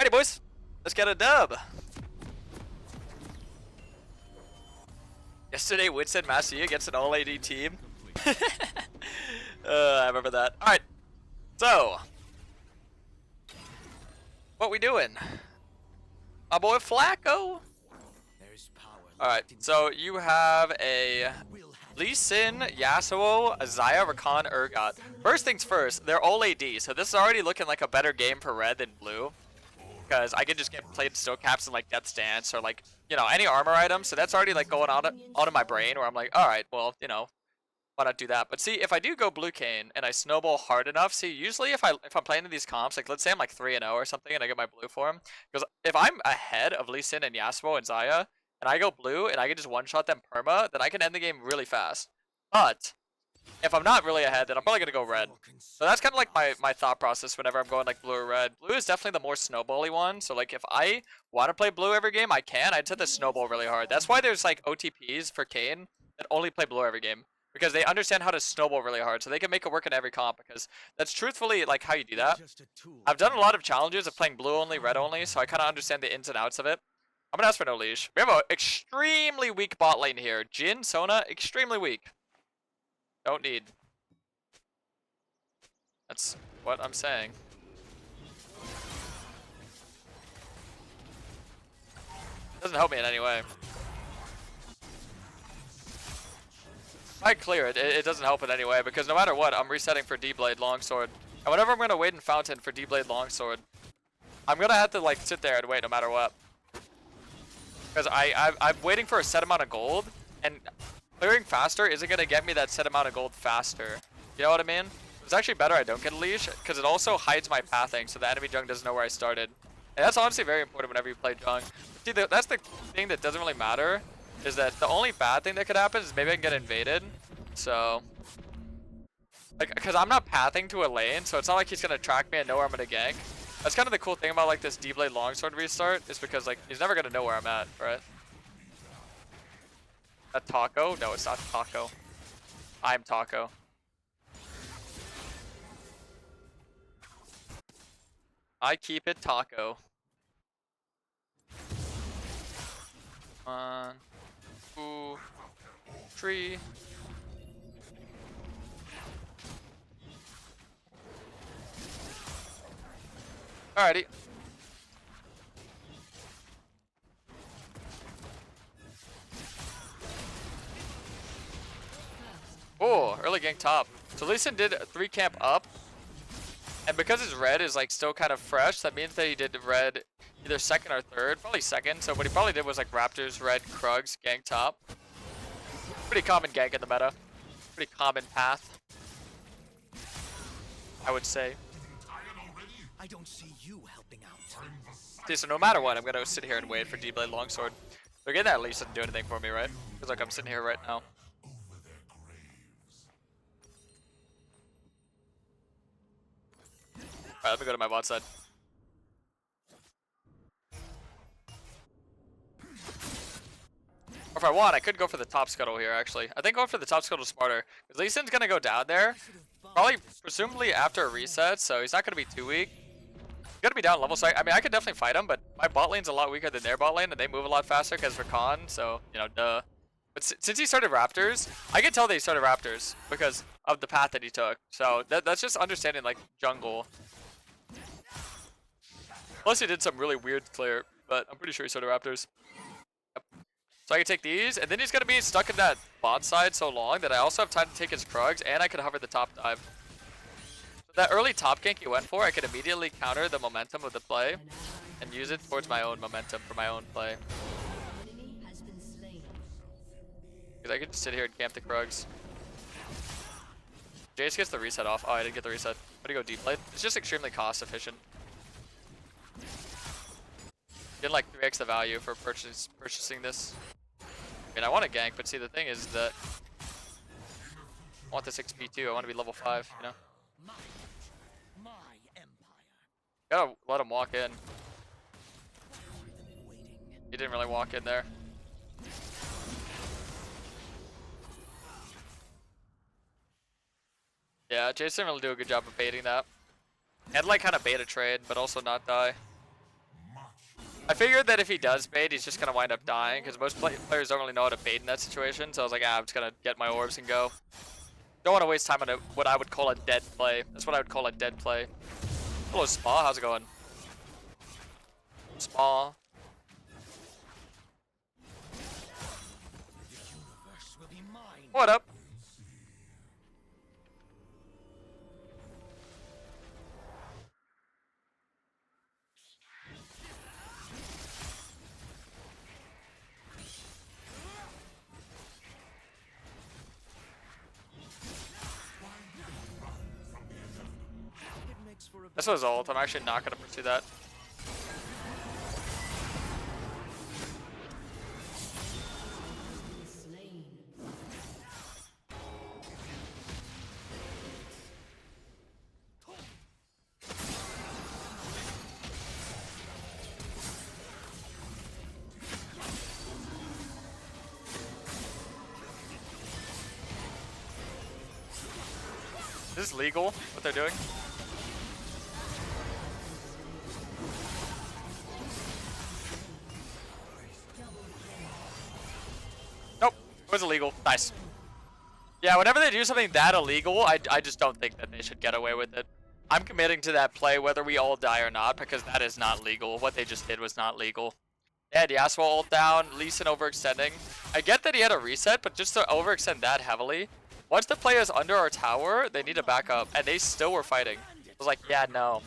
Alrighty, boys. Let's get a dub. Yesterday, Wit said Massey against an all-AD team. I remember that. Alright. So. What we doing? My boy Flacco. Alright, so you have a Lee Sin, Yasuo, Azaya, Rakan, Urgot. First things first, they're all AD, so this is already looking like a better game for red than blue. Because I can just get played Stoke Caps and like Death's Dance or like, you know, any armor item. So that's already like going on in my brain where I'm like, alright, well, you know, why not do that? But see, if I do go blue Kayn and I snowball hard enough, see, usually if I'm playing in these comps, like let's say I'm like 3-0 or something and I get my blue form. Because if I'm ahead of Lee Sin and Yasuo and Zaya, and I go blue and I can just one-shot them perma, then I can end the game really fast. But if I'm not really ahead, then I'm probably going to go red. So that's kind of like my thought process whenever I'm going like blue or red. Blue is definitely the more snowbally one. So like if I want to play blue every game, I can. I'd set the snowball really hard. That's why there's like OTPs for Kayn that only play blue every game. Because they understand how to snowball really hard. So they can make it work in every comp. Because that's truthfully like how you do that. I've done a lot of challenges of playing blue only, red only. So I kind of understand the ins and outs of it. I'm gonna ask for no leash. We have an extremely weak bot lane here. Jhin, Sona, extremely weak. Don't need. That's what I'm saying. Doesn't help me in any way. I clear it. It doesn't help in any way because no matter what, I'm resetting for D-Blade Longsword. And whenever I'm gonna wait in Fountain for D-Blade Longsword, I'm gonna have to like sit there and wait no matter what. Because I'm waiting for a set amount of gold, and clearing faster isn't going to get me that set amount of gold faster. You know what I mean? It's actually better I don't get a leash, because it also hides my pathing, so the enemy jung doesn't know where I started. And that's honestly very important whenever you play jung. See, that's the thing that doesn't really matter, is that the only bad thing that could happen is maybe I can get invaded. So, like, because I'm not pathing to a lane, so it's not like he's going to track me and know where I'm going to gank. That's kind of the cool thing about like this D-Blade Longsword restart, is because like he's never gonna know where I'm at, right? A taco? No, it's not taco. I'm taco. I keep it taco. 1, 2, 3. Alrighty. Oh, early gank top. So Lee Sin did 3 camp up. And because his red is like still kind of fresh, that means that he did red either second or third. Probably second. So what he probably did was like Raptors, red, Krugs, gank top. Pretty common gank in the meta. Pretty common path, I would say. I don't see you helping out. See, so no matter what, I'm gonna sit here and wait for D-Blade Longsword. They're getting that at least doesn't do anything for me, right? Because like I'm sitting here right now. Alright, let me go to my bot side. Or if I want, I could go for the top scuttle here, actually. I think going for the top scuttle is smarter. Because Lee Sin's gonna go down there. Probably, presumably after a reset, so he's not gonna be too weak. He's gonna be down level, so I mean, I could definitely fight him, but my bot lane's a lot weaker than their bot lane, and they move a lot faster because Rakan, so, you know, duh. But since he started Raptors, I can tell that he started Raptors because of the path that he took. So that's just understanding, like, jungle. Plus, he did some really weird clear, but I'm pretty sure he started Raptors. Yep. So I can take these, and then he's gonna be stuck in that bot side so long that I also have time to take his Krugs, and I could hover the top dive. That early top gank he went for, I could immediately counter the momentum of the play and use it towards my own momentum for my own play. Because I could just sit here and camp the Krugs. Jace gets the reset off. Oh, I didn't get the reset. I'm gonna go deep blade. It's just extremely cost efficient. Getting like 3x the value for purchasing this. I mean, I want to gank, but see, the thing is that I want this XP too. I want to be level 5, you know? My empire. Gotta let him walk in. He didn't really walk in there. Yeah, Jason didn't really do a good job of baiting that. And like kind of bait a trade, but also not die. I figured that if he does bait, he's just gonna wind up dying because most players don't really know how to bait in that situation. So I was like, I'm just gonna get my orbs and go. Don't want to waste time on what I would call a dead play. That's what I would call a dead play. Hello, Small. How's it going? Small. The universe will be mine. What up? It makes for a This was ult. I'm actually not gonna pursue that. Is this legal, what they're doing? Nope, it was illegal. Nice. Yeah, whenever they do something that illegal, I just don't think that they should get away with it. I'm committing to that play whether we all die or not because that is not legal. What they just did was not legal. They had Yasuo ult down, Lee Sin overextending. I get that he had a reset, but just to overextend that heavily, once the play is under our tower, they need to back up, and they still were fighting. I was like, yeah, no.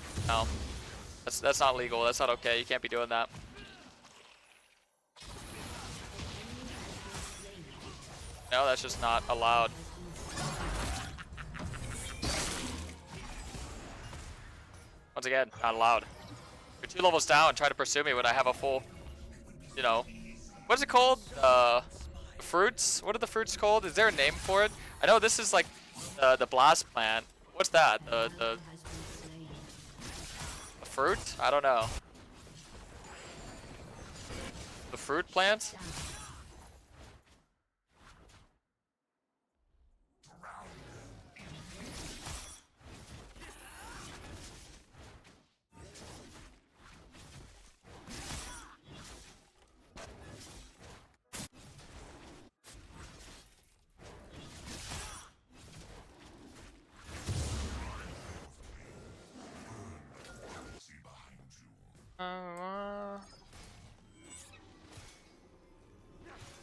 That's not legal. That's not okay. You can't be doing that. No, that's just not allowed. Once again, not allowed. You're 2 levels down, try to pursue me when I have a full, you know, what's it called? Fruits? What are the fruits called? Is there a name for it? I know this is like the blast plant. What's that? The fruit? I don't know. The fruit plants?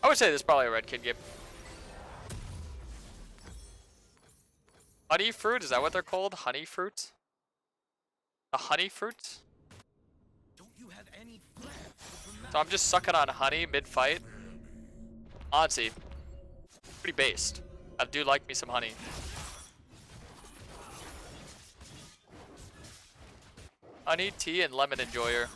I would say this is probably a red kid game. Honey fruit? Is that what they're called? Honey fruit? The honey fruit? Don't you have any flair for So I'm just sucking on honey mid-fight. Honestly, pretty based. I do like me some honey. Honey, tea, and lemon enjoyer.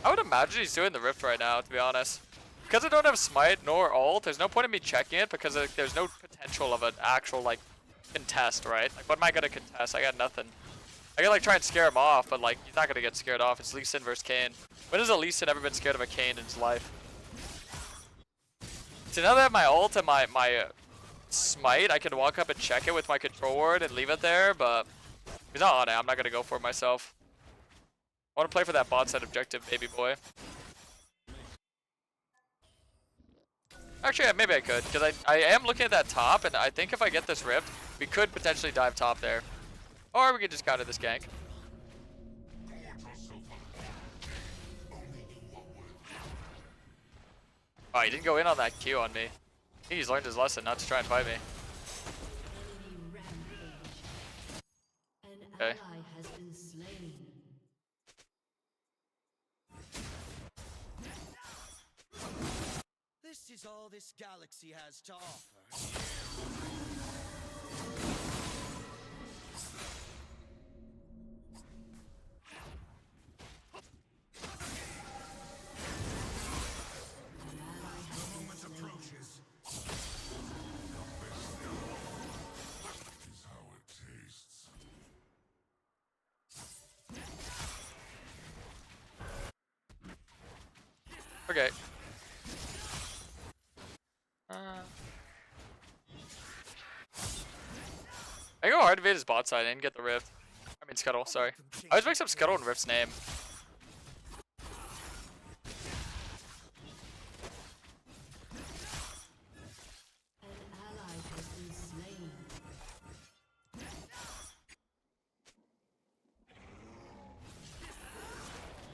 I would imagine he's doing the rift right now, to be honest. Because I don't have smite nor ult, there's no point in me checking it because there's no potential of an actual, like, contest, right? Like, what am I going to contest? I got nothing. I can, like, try and scare him off, but, like, he's not going to get scared off. It's Lee Sin versus Kayn. When has a Lee Sin ever been scared of a Kayn in his life? So now that I have my ult and my smite, I can walk up and check it with my control ward and leave it there, but if he's not on it, I'm not going to go for it myself. I want to play for that bot side objective, baby boy. Actually, yeah, maybe I could, because I am looking at that top, and I think if I get this rift, we could potentially dive top there. Or we could just counter this gank. Oh, he didn't go in on that Q on me. I think he's learned his lesson not to try and fight me. Okay. This is all this galaxy has to offer. The moment approaches. Is how it tastes. Okay. I I go hard invade his bot side and get the Rift. I mean Scuttle, sorry. I always mix up Scuttle and Rift's name.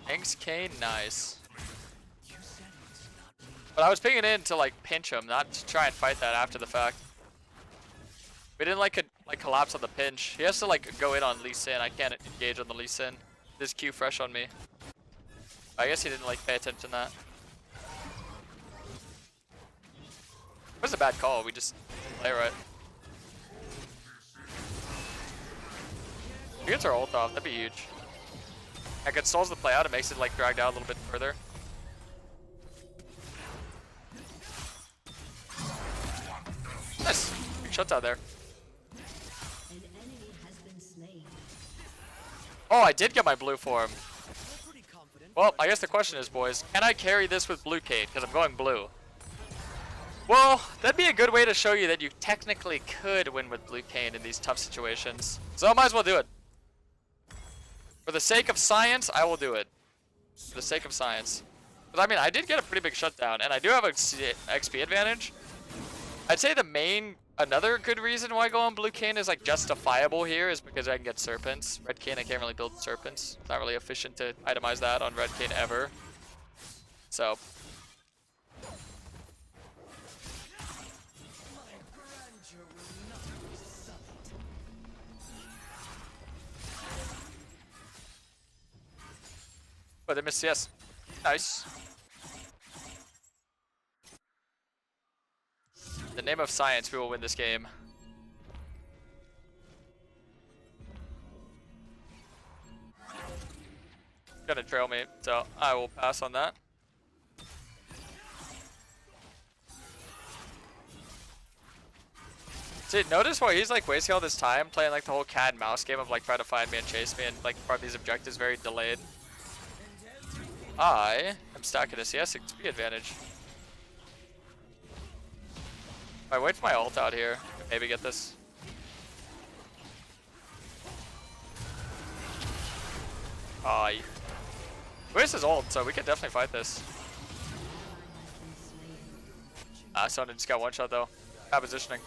Thanks, Kayn. Nice. But I was pinging in to like pinch him, not to try and fight that after the fact. We didn't like collapse on the pinch. He has to like go in on Lee Sin. I can't engage on the Lee Sin. This Q fresh on me. I guess he didn't like pay attention to that. It was a bad call. We just didn't play right. If he gets our ult off, that'd be huge. Like it stalls the play out. It makes it like dragged out a little bit further. Nice. Big shots out there. Oh, I did get my blue form. Well, I guess the question is, boys, can I carry this with blue Kayn? Because I'm going blue. Well, that'd be a good way to show you that you technically could win with blue Kayn in these tough situations. So I might as well do it. For the sake of science, I will do it. For the sake of science. But I mean, I did get a pretty big shutdown, and I do have an XP advantage. I'd say another good reason why going blue Kayn is like justifiable here is because I can get serpents. Red Kayn, I can't really build serpents. It's not really efficient to itemize that on red Kayn ever. So. But they missed CS. Nice. In the name of science, we will win this game. Gonna trail me, so I will pass on that. See, notice why he's like wasting all this time playing like the whole cat and mouse game of like trying to find me and chase me and like part of these objectives very delayed. I am stacking a CS XP advantage. I wait for my ult out here. Maybe get this. Where's his ult? So we can definitely fight this. Someone just got one shot though. Bad positioning.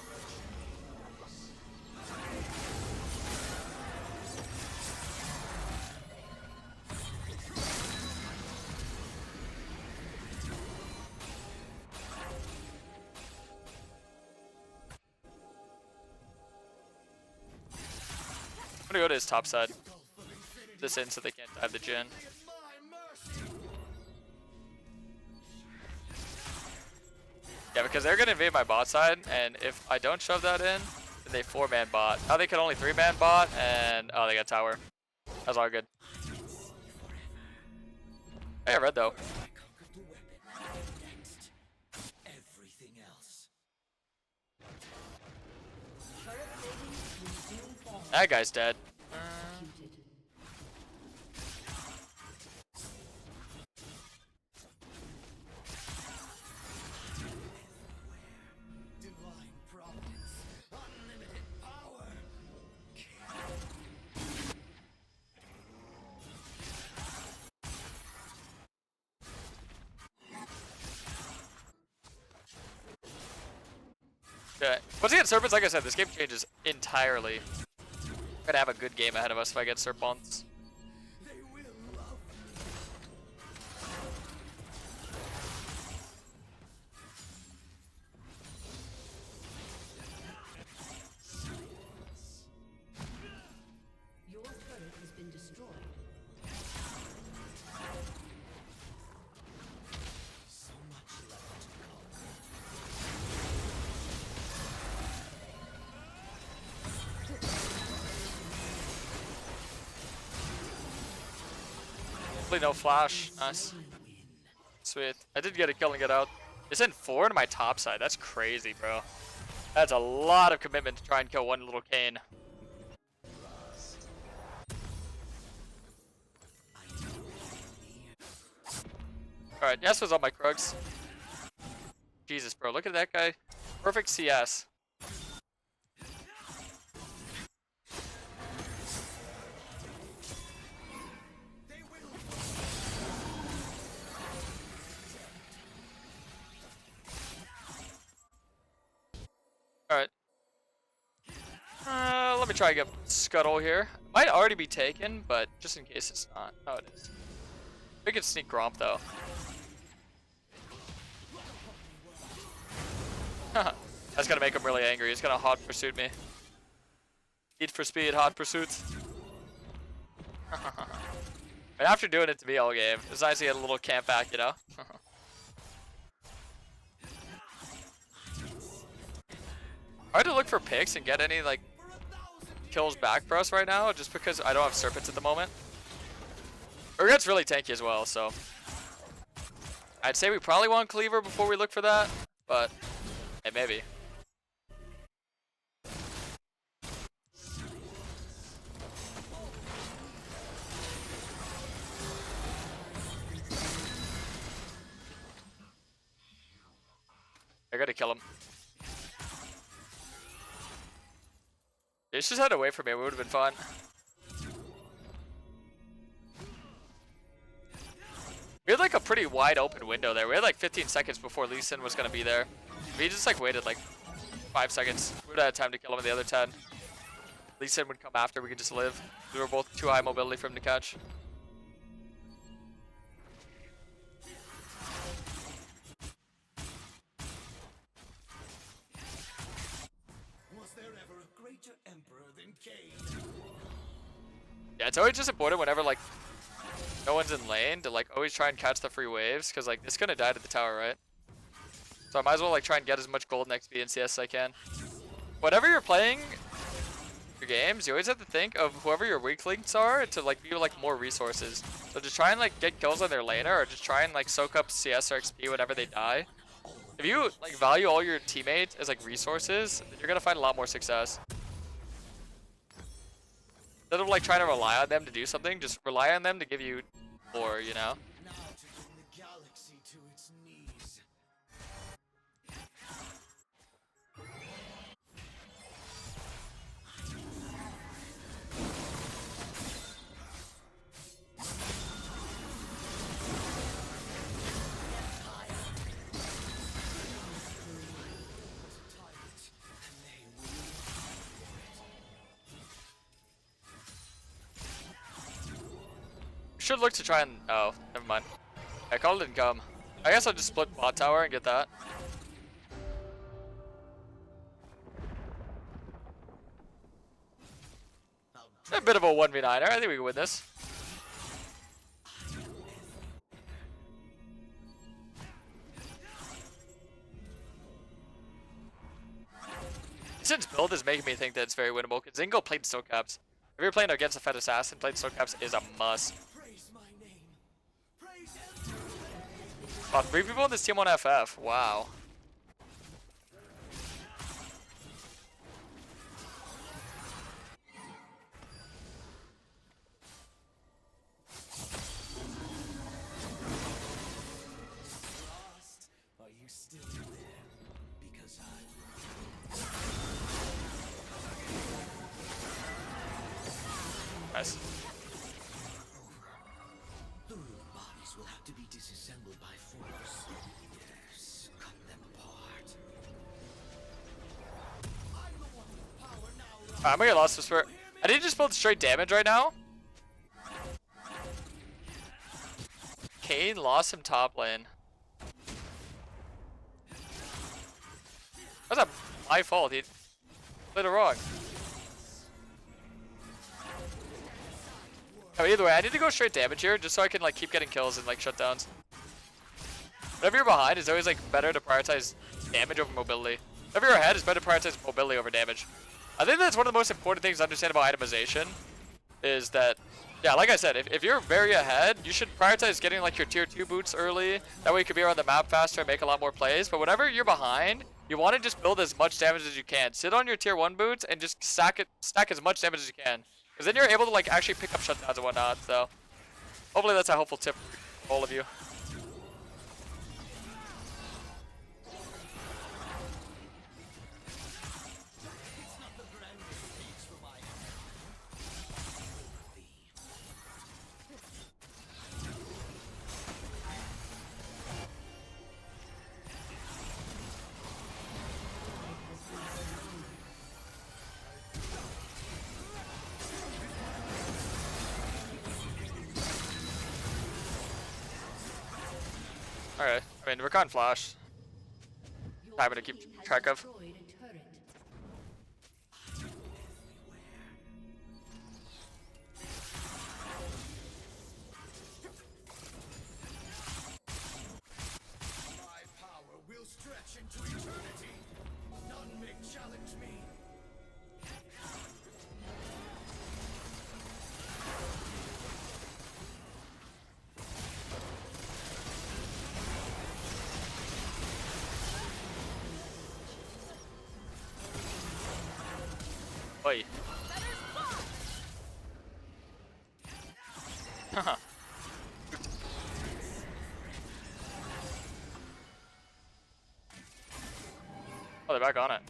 I'm gonna go to his top side. This in so they can't dive the Jhin. Yeah, because they're gonna invade my bot side, and if I don't shove that in, then they 4-man bot. Now they can only 3-man bot, and oh, they got tower. That's all good. I got red though. That guy's dead. Yeah. Once you get serpents, like I said, this game changes entirely. I'm gonna have a good game ahead of us if I get serpents. Your turret has been destroyed. So much left to come. Hopefully no flash. Nice. Sweet. I did get a kill and get out. It's in 4 to my top side. That's crazy, bro. That's a lot of commitment to try and kill one little Kayn. Alright, Yasuo's was on my Krugs. Jesus, bro. Look at that guy. Perfect CS. let me try to get Scuttle here. It might already be taken, but just in case it's not. Oh, it is. We can sneak Gromp though. That's gonna make him really angry. He's gonna hot pursuit me. Need for speed, hot pursuits. And after doing it to me all game, it's nice to get a little camp back, you know? Hard to look for picks and get any like kills back for us right now, just because I don't have Serpents at the moment. Urgot's really tanky as well, so I'd say we probably want Cleaver before we look for that, but hey, maybe. I gotta kill him. They just had away from me, we would have been fine. We had like a pretty wide open window there. We had like 15 seconds before Lee Sin was gonna be there. If he just like waited like 5 seconds, we would have had time to kill him in the other 10. Lee Sin would come after, we could just live. We were both too high mobility for him to catch. Was there ever a greater emperor than Kayn? Yeah, it's always just important whenever like no one's in lane to like always try and catch the free waves, because like it's gonna die to the tower, right? So I might as well like try and get as much gold and XP and CS as I can. Whatever you're playing your games, you always have to think of whoever your weak links are to like give you like more resources. So just try and like get kills on their laner, or just try and like soak up CS or XP whenever they die. If you like value all your teammates as like resources, you're gonna find a lot more success. Instead of like trying to rely on them to do something, just rely on them to give you more, you know? Now to bring the galaxy to its knees. Should look to try and... oh, never mind. I called it didn't come. I guess I'll just split bot tower and get that. A bit of a 1v9er. I think we can win this. Since build is making me think that it's very winnable, because Zingo played Stone Caps. If you're playing against a Fed Assassin, playing Stone Caps is a must. Praise my name. Praise him. Oh, 3 people in this team on FF. Wow. Lost? Are you still there? Because Nice. the ruined bodies will have to be disassembled by force. Yes, cut them apart. I'm the one with power now. I'm gonna get lost this spirit. I need to just build straight damage right now. Kayn lost some top lane. That's not my fault. He played it wrong. Oh, either way, I need to go straight damage here just so I can like keep getting kills and like shutdowns. Whenever you're behind, it's always like better to prioritize damage over mobility. Whenever you're ahead, it's better to prioritize mobility over damage. I think that's one of the most important things to understand about itemization. Is that, yeah, like I said, if you're very ahead, you should prioritize getting like your tier 2 boots early. That way you can be around the map faster and make a lot more plays. But whenever you're behind, you want to just build as much damage as you can. Sit on your tier 1 boots and just stack as much damage as you can. Because then you're able to like actually pick up shutdowns and whatnot. So hopefully that's a helpful tip for all of you. Alright, I mean, Rakan Flash. Your Time to keep team has track of. destroyed a turret. My power will stretch into eternity. None may challenge me. Oi. Haha. Oh, they're back on it.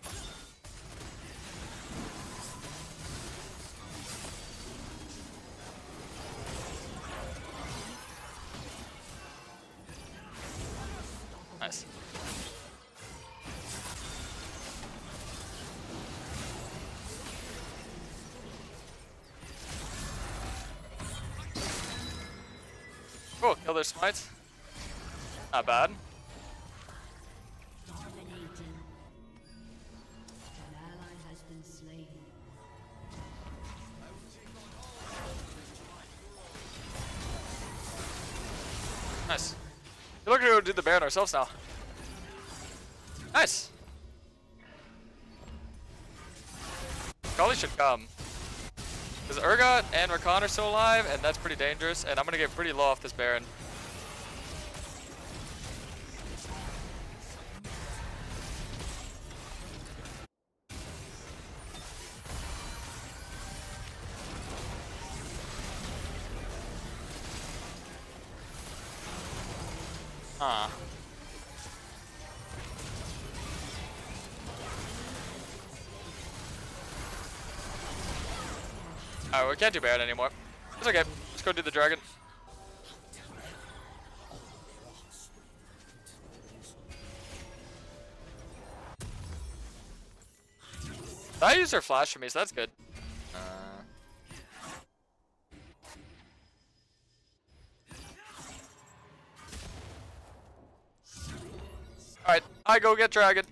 Nice. Cool, kill their smites. Not bad. Dominating. An ally has been slain. Nice. We're looking to do the Baron ourselves now. Nice. Kali should come. Because Urgot and Rakan are still alive, and that's pretty dangerous, and I'm going to get pretty low off this Baron. Huh. Alright, we can't do Baron anymore. It's okay. Let's go do the dragon. I used her flash for me, so that's good. Alright, I go get dragon.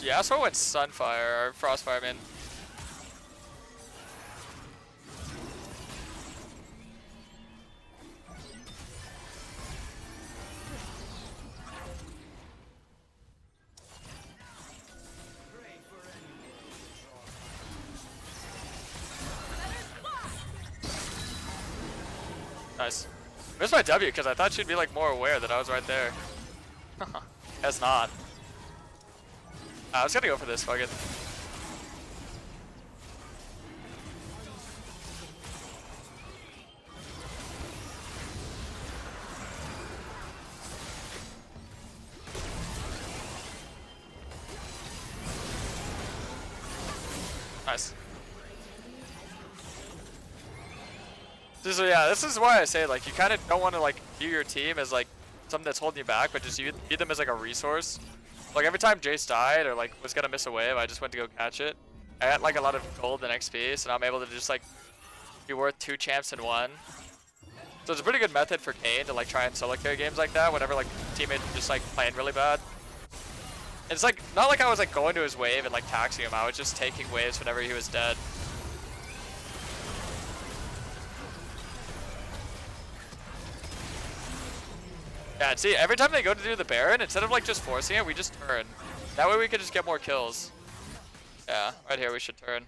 Yeah, so I went Sunfire, or Frostfire, I mean. Nice. Missed my W because I thought she'd be like more aware that I was right there. Guess not. I was gonna go for this, fuck it. Nice. So yeah, this is why I say like you kind of don't want to like view your team as like something that's holding you back, but just view them as like a resource. Like every time Jace died or like was gonna miss a wave, I just went to go catch it. I got like a lot of gold and XP, so now I'm able to just like be worth 2 champs in 1. So it's a pretty good method for Kayn to like try and solo carry games like that whenever like teammates just like playing really bad. It's like not like I was like going to his wave and like taxing him. I was just taking waves whenever he was dead. Yeah, see, every time they go to do the Baron, instead of like just forcing it, we just turn. That way we could just get more kills. Yeah, right here we should turn.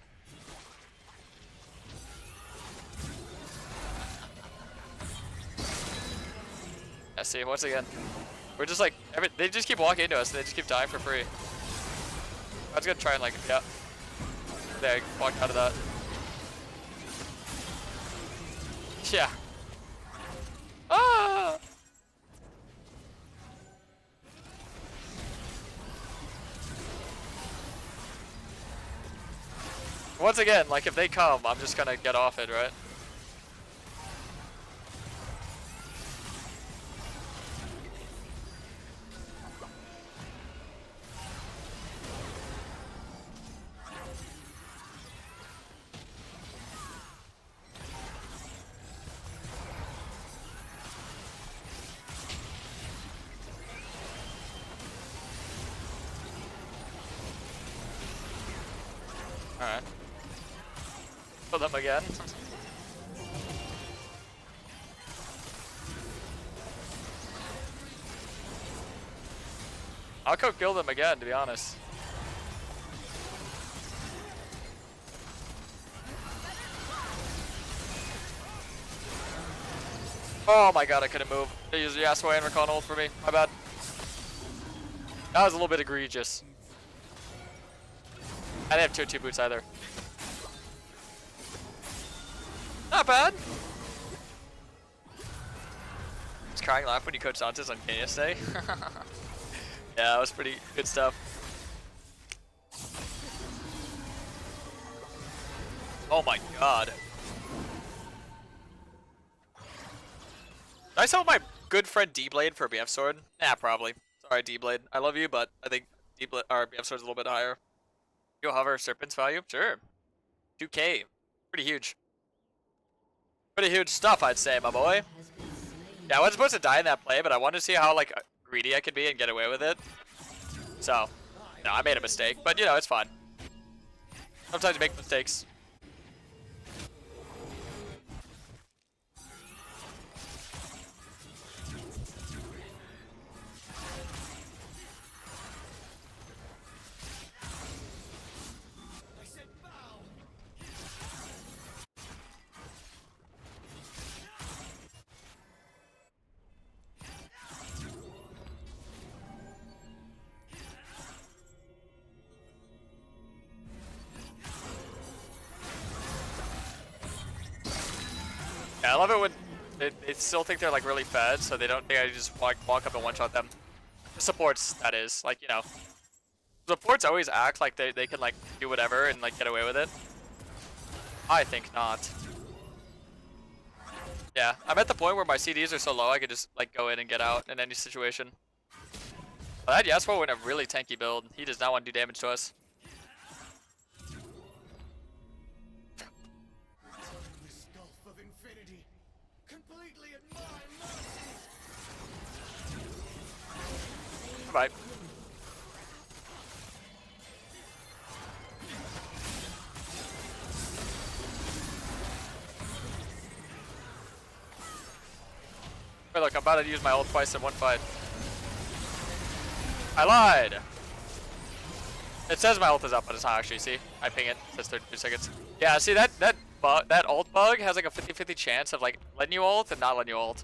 Yeah, see, once again, we're just like, they just keep walking into us and they just keep dying for free. I was gonna try and like, yeah. There, walk out of that. Yeah. Ah! Once again, like if they come, I'm just gonna get off it, right? Alright. Kill them again. I'll go kill them again, to be honest. Oh my god, I couldn't move. They used the Yasuo and Recon ult for me. My bad. That was a little bit egregious. I didn't have tier 2 boots either. Not bad. I was crying laugh when you coached Santos on Kayn yesterday. Yeah, that was pretty good stuff. Oh my god. Did I sell my good friend D-Blade for a BF sword? Nah, probably. Sorry, D-Blade. I love you, but I think D-Blade or BF sword's a little bit higher. You'll hover Serpent's value? Sure. 2K. Pretty huge. Pretty huge stuff, I'd say, my boy. Yeah, I wasn't supposed to die in that play, but I wanted to see how, like, greedy I could be and get away with it. So, no, I made a mistake, but, you know, it's fine. Sometimes you make mistakes. Yeah, I love it when they still think they're like really fed, so they don't think I just walk up and one-shot them. Supports, that is, like, you know. Supports always act like they can like do whatever and like get away with it. I think not. Yeah, I'm at the point where my CDs are so low I could just like go in and get out in any situation. But that Yasuo in a really tanky build. He does not want to do damage to us. This gulf of infinity, completely at my mercy. Bye. Wait, look, I'm about to use my ult twice in one fight. I lied! It says my ult is up, but it's not actually, see? I ping it, it says 32 seconds. Yeah, see, that ult bug has like a 50-50 chance of like letting you ult and not letting you ult.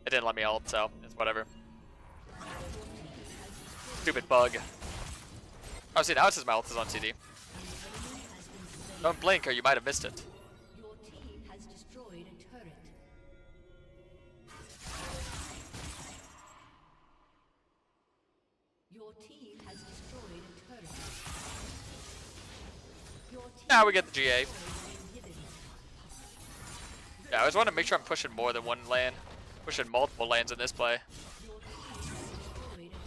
It didn't let me ult, so it's whatever. Stupid bug. Oh, see, now it says my ult is on CD. Don't blink or you might have missed it. Your team has destroyed a turret. Your team has destroyed a turret. Your team Now we get the GA. has inhibited. Yeah, I just want to make sure I'm pushing more than one lane. Pushing multiple lanes in this play. Your team has destroyed a turret.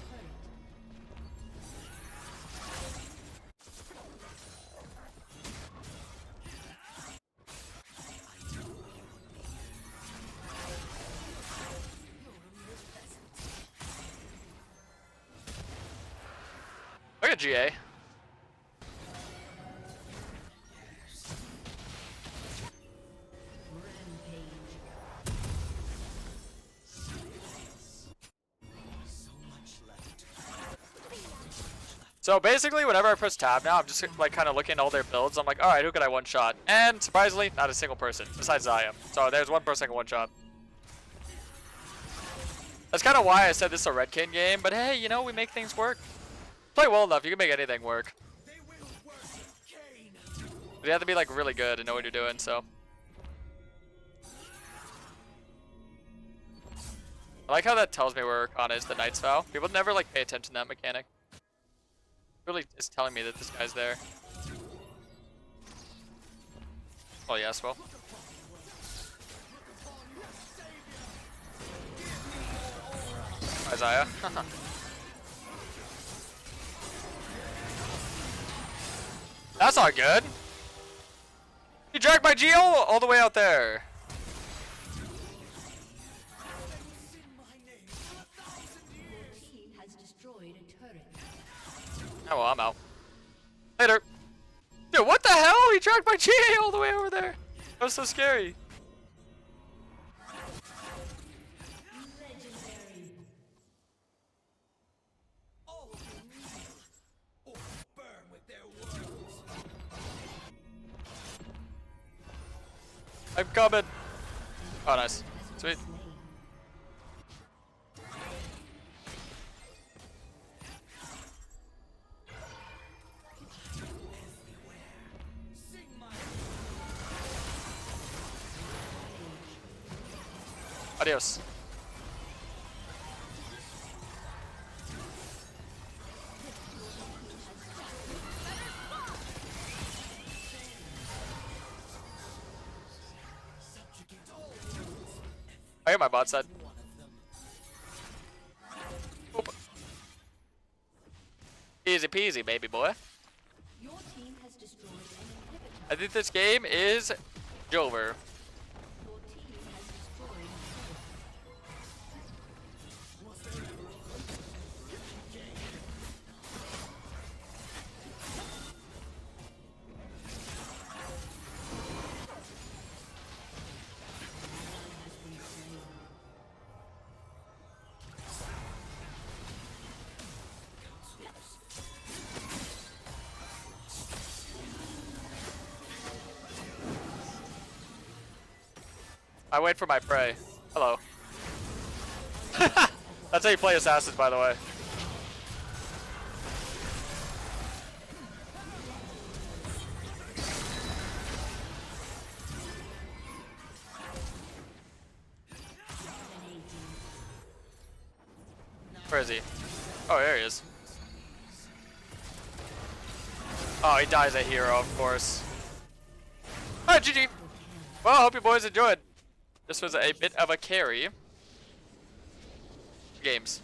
Look at GA. So basically, whenever I press tab now, I'm just like kind of looking at all their builds. I'm like, all right, who could I one shot? And surprisingly, not a single person besides Xayah. So there's one person I can one shot. That's kind of why I said this is a Red Kayn game. But hey, you know, we make things work. Play well enough, you can make anything work. They will worship Kayn. But you have to be like really good and know what you're doing. So I like how that tells me where Arcana is the Knight's Vow. People never like pay attention to that mechanic. Really is telling me that this guy's there. Oh yes, well. Isaiah. That's not good. You dragged my Geo all the way out there. Your team has destroyed a turret. Oh well, I'm out. Later. Dude, what the hell? He tracked my GA all the way over there. That was so scary. Legendary. All of them kneel or burn with their words. I'm coming. Oh, nice. Sweet. Sing my Adios. subjugate all worlds. I hear my bot side. One of them. Oop. Easy peasy, baby boy. Your team has destroyed an inhibitor. I think this game is over. Your team has destroyed a turret. I wait for my prey. Hello. That's how you play assassins, by the way. Where is he? Oh, there he is. Oh, he dies a hero, of course. Alright, GG. Well, I hope you boys enjoyed. This was a bit of a carry. Games.